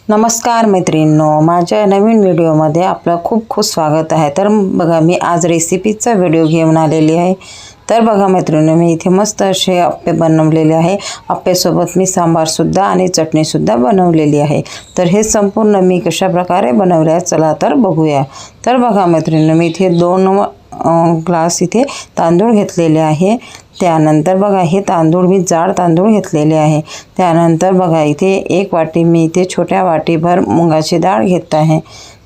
नमस्कार मैत्रिणींनो, माझ्या नवीन व्हिडिओमध्ये आपलं खूप खूप स्वागत आहे। तर बघा, मी आज रेसिपीचा व्हिडिओ घेऊन आलेली आहे। तर बघा मैत्रिणींनो, मी इथे मस्त असे अप्पे बनवलेले आहे। अप्पेसोबत मी सांबारसुद्धा आणि चटणीसुद्धा बनवलेली आहे। तर हे संपूर्ण मी कशा प्रकारे बनवले आहे चला तर बघूया। तर बघा मैत्रिणींनो, मी इथे 2 ग्लास इथे तांदूळ घेतलेले आहे। त्यानंतर बघा, हे तांदूळ मी जाड तांदूळ घेतलेले आहे। त्यानंतर बघा, इथे 1 वाटी मी इथे छोट्या वाटीभर मुगाची डाळ घेत आहे।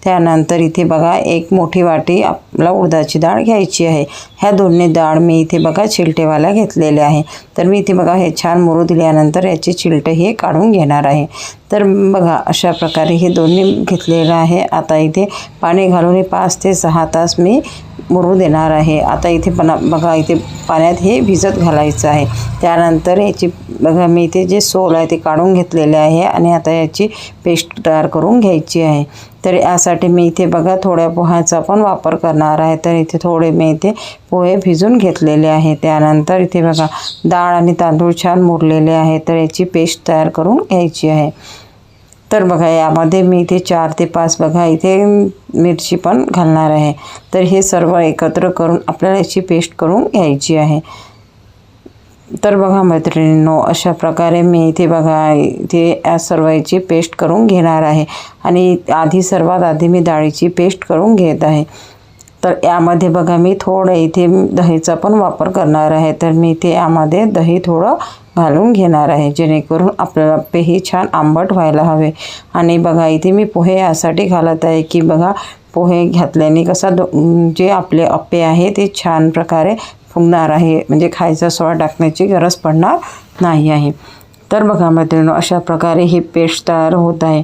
त्यानंतर इथे बघा, 1 मोठी वाटी आपला उडदाची डाळ घ्यायची आहे। ह्या दोन्ही डाळ मी इथे बघा चिलटेवाला घेतलेले आहे। तर मी इथे बघा हे छान मुरू दिल्यानंतर याचे चिलटे हे काढून घेणार आहे। तर बघा, अशा प्रकारे हे दोन्ही घेतलेलं आहे। आता इथे पाणी घालून 5 ते 6 तास मी मुरू देणार आहे। आता इथे बघा, इथे पाण्यात हे भिजत घालायचं आहे। त्यानंतर याची बघा, मी इथे जे सोल आहे ते काढून घेतलेले आहे आणि आता याची पेस्ट तयार करून घ्यायची आहे। तर यासाठी मी इथे बघा थोड्या पोह्याचा पण वापर करणार आहे। तर इथे थोडे मी इथे पोहे भिजून घेतलेले आहे। त्यानंतर इथे बघा, डाळ आणि तांदूळ छान मुरलेले आहे। तर याची पेस्ट तयार करून घ्यायची आहे। तर बघा, यामध्ये मी इथे 4 ते 5 बघा इथे मिरची पण घालणार आहे। तर हे सर्व एकत्र करून आपल्याला याची पेस्ट करून घ्यायची आहे। तर बघा मैत्रिणींनो, अशा प्रकारे मी इथे बघा इथे या सर्वांची पेस्ट करून घेणार आहे आणि सर्वात आधी मी डाळीची पेस्ट करून घेत आहे। तर यामध्ये बघा, मी थोडं इथे दहीचा पण वापर करणार आहे। तर मी इथे यामध्ये दही थोडं घालून घेणार आहे, जेणेकरून आपल्याला अप्पेही छान आंबट व्हायला हवे। आणि बघा, इथे मी पोहे यासाठी घालत आहे की बघा, पोहे घातल्याने कसा जे आपले अप्पे आहे ते छान प्रकारे फुगणार आहे, म्हणजे खायचा सोडा टाकण्याची गरज पडणार नाही आहे। तर बघा मैत्रिणींनो, अशा प्रकारे ही पेस्ट तयार होत आहे।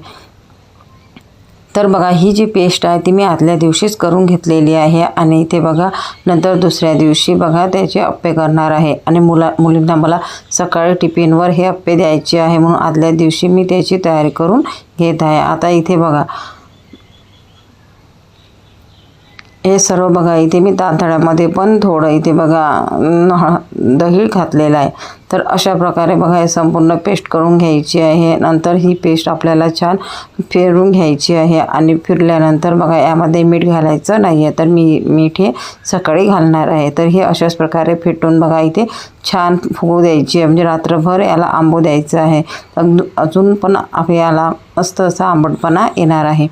तर बघा, ही जी पेस्ट आहे ती मी आदल्या दिवशीच करून घेतलेली आहे आणि इथे बघा नंतर दुसऱ्या दिवशी बघा त्याचे अप्पे करणार आहे। आणि मुलींना मला सकाळी टिफिनवर हे अप्पे द्यायचे आहे, म्हणून आदल्या दिवशी मी त्याची तयारी करून घेत आहे। आता इथे बघा, हे सर्व बघा, इथे मी तांदळामध्ये पण थोडं इथे बघा दही घातलेलं आहे। तर अशा प्रकारे बघा हे संपूर्ण पेस्ट करून घ्यायची आहे। नंतर ही पेस्ट आपल्याला छान फिरून घ्यायची आहे आणि फिरल्यानंतर बघा, यामध्ये मीठ घालायचं नाही आहे। तर मी मीठ हे सकाळी घालणार आहे। तर हे अशाच प्रकारे फेटून बघा इथे छान फुगू द्यायची आहे, म्हणजे रात्रभर याला आंबू द्यायचं आहे। अजून पण याला मस्त असा आंबटपणा येणार आहे।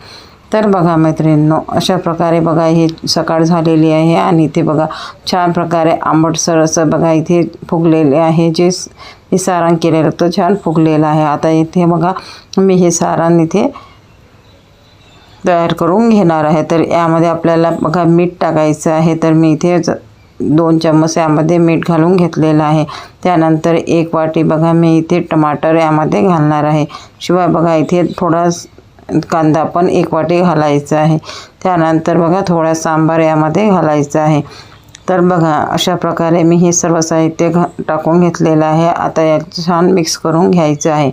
तर बघा मैत्रिणींनो, अशा प्रकारे बघा हे सकाळ झालेली आहे आणि इथे बघा छान प्रकारे आंबटसर असं बघा इथे फुगलेले आहे। जे मी सारण केलेलं तर छान फुगलेलं आहे। आता इथे बघा, मी हे सारण इथे तयार करून घेणार आहे। तर यामध्ये आपल्याला बघा मीठ टाकायचं आहे। तर मी इथे 2 चम्मच यामध्ये मीठ घालून घेतलेलं आहे। त्यानंतर 1 वाटी बघा मी इथे टमाटर यामध्ये घालणार आहे। शिवाय बघा इथे थोडा कांदा पण 1 वाटी घालायचा आहे। त्यानंतर बघा थोडा सांबार यामध्ये घालायचा आहे। तर बघा, अशा प्रकारे मी हे सर्व साहित्य टाकून घेतलेलं आहे। आता यात छान मिक्स करून घ्यायचं आहे।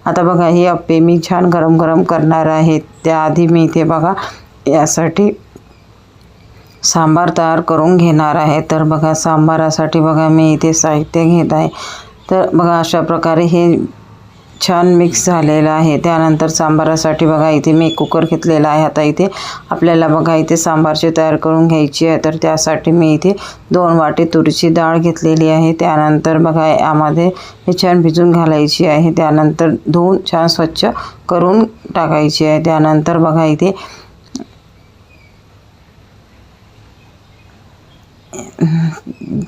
आता बघा, हे अप्पे मी छान गरम गरम करणार आहे। त्याआधी मी इथे बघा यासाठी सांबार तयार करून घेणार आहे। तर बघा, सांबारासाठी बघा मी इथे साहित्य घेत आहे। तर बघा, अशा प्रकारे हे छान मिक्स झालेलं आहे। त्यानंतर सांबारासाठी बघा इथे मी कुकर घेतलेला आहे। आता इथे आपल्याला बघा इथे सांबारची तयार करून घ्यायची आहे। तर त्यासाठी मी इथे 2 वाटी तुरीची डाळ घेतलेली आहे। त्यानंतर बघा यामध्ये हे छान भिजून घालायची आहे। त्यानंतर धुवून छान स्वच्छ करून टाकायची आहे। त्यानंतर बघा इथे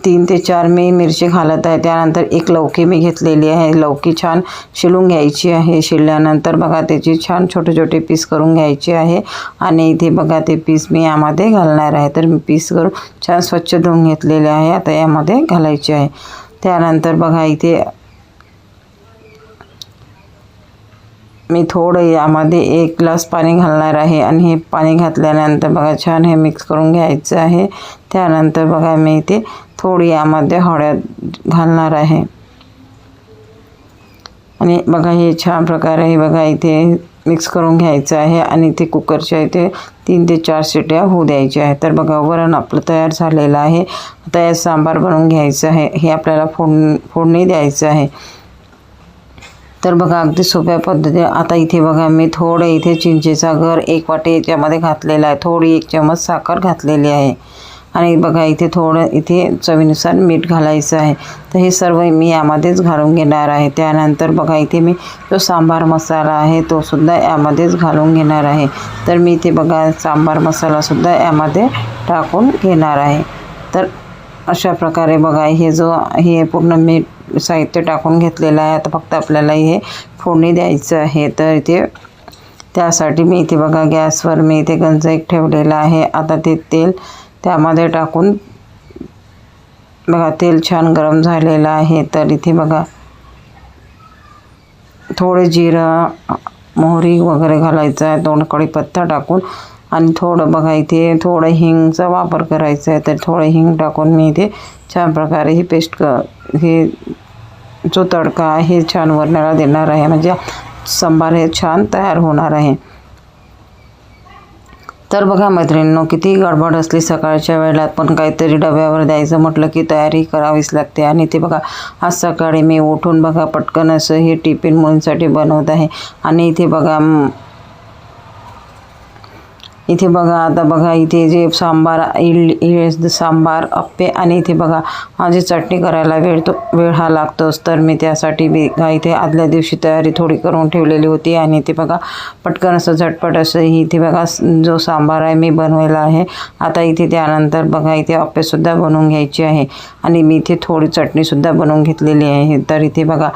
3 ते 4 मी मिरची घालत आहे। त्यानंतर 1 लौकी मी घेतलेली आहे। लौकी छान शिलून घ्यायची आहे। शिरल्यानंतर बघा त्याची छान छोटे छोटे पीस करून घ्यायचे आहे आणि इथे बघा ते पीस मी यामध्ये घालणार आहे। तर मी पीस करून छान स्वच्छ धुवून घेतलेले आहे, आता यामध्ये घालायचे आहे। त्यानंतर बघा इथे मी थोडं यामध्ये 1 ग्लास पाणी घालणार आहे आणि हे पाणी घातल्यानंतर बघा छान हे मिक्स करून घ्यायचं आहे। त्यानंतर बघा मी इथे थोडी यामध्ये हळद घालणार आहे आणि बघा हे छान प्रकारे हे बघा इथे मिक्स करून घ्यायचं आहे आणि इथे कुकरच्या इथे 3 ते 4 शिट्या होऊ द्यायच्या आहेत। तर बघा, वरण आपलं तयार झालेलं आहे। आता यात सांबार बनवून घ्यायचं आहे। हे आपल्याला फोडणी द्यायचं आहे। तर बघा अगदी सोप्या पद्धतीने आता इथे बघा मी थोडं इथे चिंचेचा गर 1 वाटी याच्यामध्ये घातलेला आहे, थोडी 1 चमच साखर घातलेली आहे आणि बघा इथे थोडं इथे चवीनुसार मीठ घालायचं आहे। तर हे सर्व मी यामध्येच घालून घेणार आहे। त्यानंतर बघा इथे मी जो सांबार मसाला आहे तो सुद्धा यामध्येच घालून घेणार आहे। तर मी इथे बघा सांबार मसाला सुद्धा यामध्ये टाकून घेणार आहे। तर अशा प्रकारे बघा हे पूर्ण मीठ साहित्य टाकून घेतलेलं आहे। आता फक्त आपल्याला हे फोडणी द्यायचं आहे। तर इथे त्यासाठी मी इथे बघा गॅसवर मी इथे गंज एक ठेवलेला आहे। आता ते तेल त्यामध्ये टाकून बघा तेल छान गरम झालेलं आहे। तर इथे बघा थोडे जिरं मोहरी वगैरे घालायचं आहे, दोन कढीपत्ता टाकून आणि थोडं बघा इथे थोडं हिंगचा वापर करायचा आहे। तर थोडं हिंग टाकून मी इथे छान प्रकारे ही पेस्ट हे जो तडका आहे छान वरणाला देणार आहे, म्हणजे सांबार हे छान तयार होणार आहे। तर बघा मैत्रिणींनो, किती गडबड असली सकाळच्या वेळेला पण काहीतरी डब्यावर द्यायचं म्हटलं की तयारी करावीच लागते। आणि ते बघा आज सकाळी मी उठून बघा पटकन असं हे टिफिन मुलींसाठी बनवत आहे। आणि इथे बघा आता बघा इथे जे सांबार अप्पे आणि इथे बघा माझी चटणी करायला वेळ हा लागतोच। तर मी त्यासाठी इथे आदल्या दिवशी तयारी थोडी करून ठेवलेली होती आणि इथे बघा पटकन असं झटपट असं इथे बघा जो सांबार आहे मी बनवायला आहे। आता इथे त्यानंतर बघा इथे अप्पेसुद्धा बनवून घ्यायचे आहे आणि मी इथे थोडी चटणीसुद्धा बनवून घेतलेली आहे। तर इथे बघा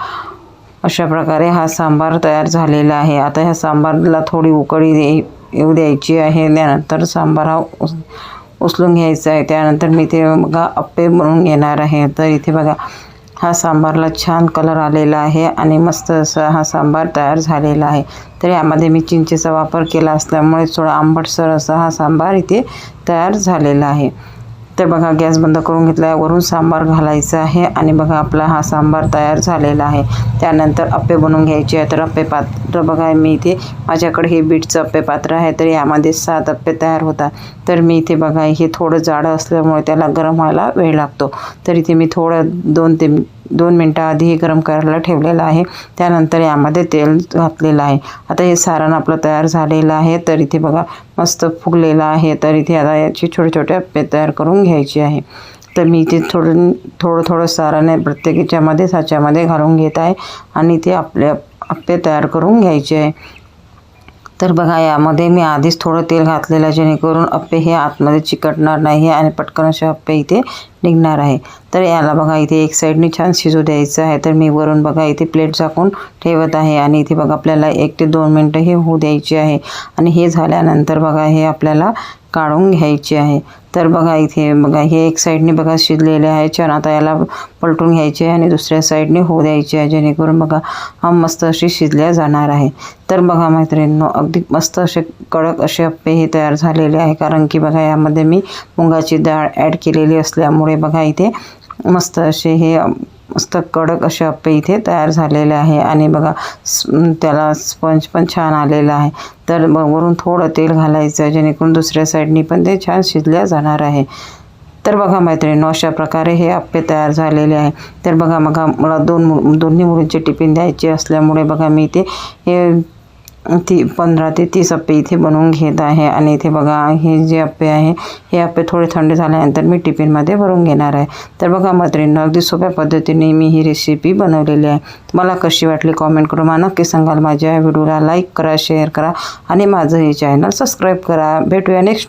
अशा प्रकारे हा सांबार तयार झालेला आहे। आता ह्या सांबारला थोडी उकळी येऊ द्यायची आहे। त्यानंतर सांबार हा उचलून घ्यायचा आहे। त्यानंतर मी ते बघा अप्पे बनवून घेणार आहे। तर इथे बघा हा सांबारला छान कलर आलेला आहे आणि मस्त असा हा सांबार तयार झालेला आहे। तर यामध्ये मी चिंचेचा वापर केला असल्यामुळे थोडा आंबटसर असा हा सांबार इथे तयार झालेला आहे। तर बघा गॅस बंद करून घेतला आहे, वरून सांबार घालायचं आहे आणि बघा आपला हा सांबार तयार झालेला आहे। त्यानंतर अप्पे बनवून घ्यायचे आहे। तर अप्पे पात्र बघा मी इथे माझ्याकडे हे बीटचं अप्पे पात्र आहे, तर यामध्ये 7 अप्पे तयार होतात। तर मी इथे बघा हे थोडं जाडं असल्यामुळे त्याला गरम व्हायला वेळ लागतो। तर इथे मी थोडं 2 मिनटं आधी हे गरम करायला ठेवलेलं आहे। त्यानंतर यामध्ये तेल घातलेलं आहे। आता हे सारण आपलं तयार झालेलं आहे। तर इथे बघा मस्त फुगलेलं आहे। तर इथे आता याचे छोटे छोटे अप्पे तयार करून घ्यायचे आहे। तर मी इथे थोडं सारण प्रत्येक याच्यामध्ये साच्यामध्ये घालून घेत आहे आणि ते आपले अप्पे तयार करून घ्यायचे आहे। तर बघा यामध्ये मी आधीच थोडं तेल घातलेलं जेणेकरून अप्पे हे आतमध्ये चिकटणार नाही आणि पटकन असे अप्पे इथे निघणार आहे। तर याला बघा इथे एक साईडने छान शिजू द्यायचं आहे। तर मी वरून बघा इथे प्लेट झाकून ठेवत आहे आणि इथे बघा आपल्याला 1 ते 2 मिनटं हे होऊ द्यायचे आहे आणि हे झाल्यानंतर बघा हे आपल्याला काढून घ्यायचे आहे। तर बघा इथे बघा हे एक साईडने बघा शिजलेले आहे छान। आता याला पलटून घ्यायचे आहे आणि दुसऱ्या साईडने होऊ द्यायचे आहे जेणेकरून बघा हा मस्त अशी शिजल्या जाणार आहे। तर बघा मैत्रिणींनो, अगदी मस्त असे कडक असे अप्पे हे तयार झालेले आहे, कारण की बघा यामध्ये मी मुगाची डाळ ॲड केलेली असल्यामुळे बघा इथे मस्त असे हे मस्त कडक असे अप्पे इथे तयार झालेले आहे आणि बघा त्याला स्पंज पण छान आलेला आहे। तर वरून थोडं तेल घालायचं जेणेकरून दुसऱ्या साईडनी पण ते छान शिजल्या जाणार आहे। तर बघा मैत्रिणींनो, अशा प्रकारे हे अप्पे तयार झालेले आहे। तर बघा मला दोन्ही मुलींचे टिफिन द्यायचे असल्यामुळे बघा मी इथे हे 15 ते 30 अप्पे इथे बनवून घेत आहे आणि इथे बघा हे जे अप्पे आहे हे अप्पे थोडे थंड झाल्यानंतर मी टिफिनमध्ये भरून घेणार आहे। तर बघा मैत्रिणींनो, अगदी सोप्या पद्धतीने मी ही रेसिपी बनवलेली आहे। तुम्हाला कशी वाटली कॉमेंट करून मला नक्की सांगाल। माझ्या व्हिडिओला लाईक करा, शेअर करा आणि माझं हे चॅनल सबस्क्राईब करा। भेटूया नेक्स्ट